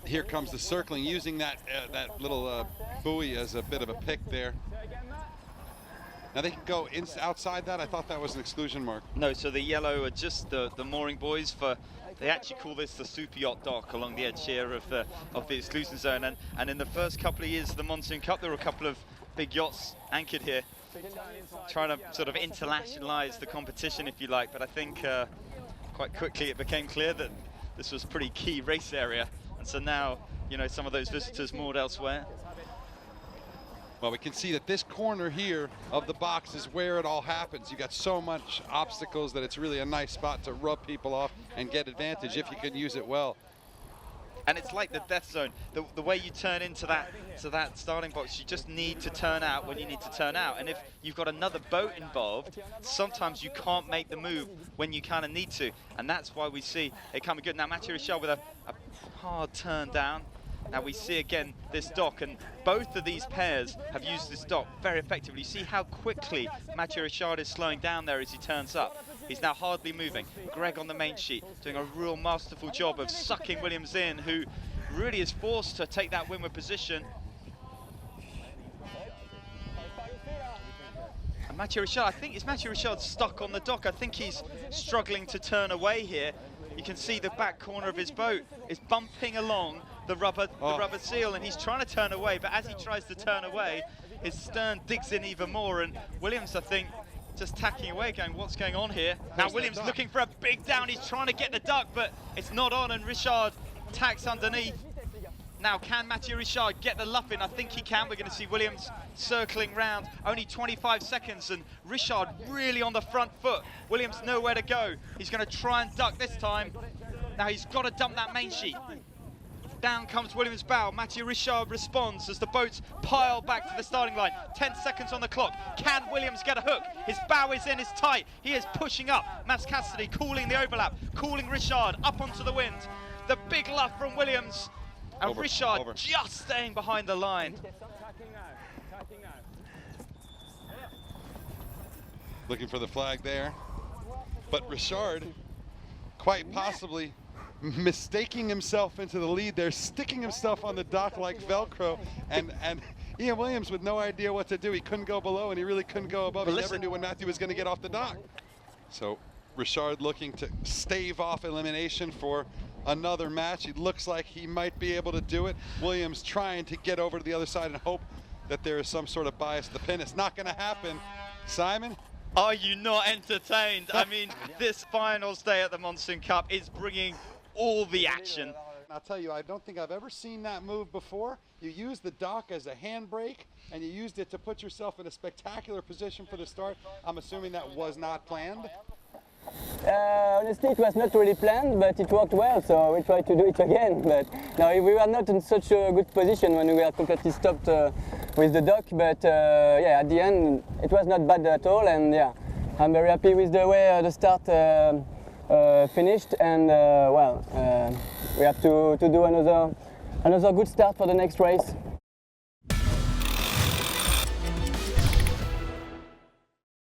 here comes the circling, using that little buoy as a bit of a pick there. Now they can go outside that. I thought that was an exclusion mark. No, so the yellow are just the mooring buoys for. They actually call this the super yacht dock along the edge here of the exclusion zone. And in the first couple of years of the Monsoon Cup, there were a couple of big yachts anchored here, trying to sort of internationalize the competition, if you like. But I think quite quickly it became clear that this was a pretty key race area. And so now, you know, some of those visitors moored elsewhere. Well, we can see that this corner here of the box is where it all happens. You've got so much obstacles that it's really a nice spot to rub people off and get advantage if you can use it well. And it's like the death zone. The way you turn into that starting box, you just need to turn out when you need to turn out. And if you've got another boat involved, sometimes you can't make the move when you kind of need to. And that's why we see it coming good. Now, Mathieu Richard with a hard turn down. Now we see again this dock, and both of these pairs have used this dock very effectively. You see how quickly Mathieu Richard is slowing down there as he turns up. He's now hardly moving. Greg on the main sheet doing a real masterful job of sucking Williams in, who really is forced to take that windward position. And Mathieu Richard, I think, is Mathieu Richard stuck on the dock? I think he's struggling to turn away here. You can see the back corner of his boat is bumping along the rubber seal, and he's trying to turn away, but as he tries to turn away, his stern digs in even more, and Williams, I think, just tacking away, going, what's going on here? Now Williams looking for a big down, he's trying to get the duck, but it's not on, and Richard tacks underneath. Now, can Mathieu Richard get the luff in? I think he can. We're going to see Williams circling round. Only 25 seconds, and Richard really on the front foot. Williams nowhere to go. He's going to try and duck this time. Now he's got to dump that main sheet. Down comes Williams' bow. Mathieu Richard responds as the boats pile back to the starting line. 10 seconds on the clock. Can Williams get a hook? His bow is in, is tight. He is pushing up. Mads Cassidy calling the overlap, calling Richard up onto the wind. The big luff from Williams. And Richard just staying behind the line. Looking for the flag there. But Richard, quite possibly mistaking himself into the lead there, sticking himself on the dock like Velcro, and Ian Williams with no idea what to do. He couldn't go below and he really couldn't go above. He never knew when Mathieu was going to get off the dock. So Richard looking to stave off elimination for another match. It looks like he might be able to do it. Williams trying to get over to the other side and hope that there is some sort of bias to the pin. It's not going to happen. Simon? Are you not entertained? I mean, this finals day at the Monsoon Cup is bringing all the action. I'll tell you, I don't think I've ever seen that move before. You used the dock as a handbrake, and you used it to put yourself in a spectacular position for the start. I'm assuming that was not planned. Honestly, it was not really planned, but it worked well, so we tried to do it again. But no, we were not in such a good position when we were completely stopped with the dock. But yeah, at the end, it was not bad at all, and yeah, I'm very happy with the way the start finished. And well, we have to do another good start for the next race.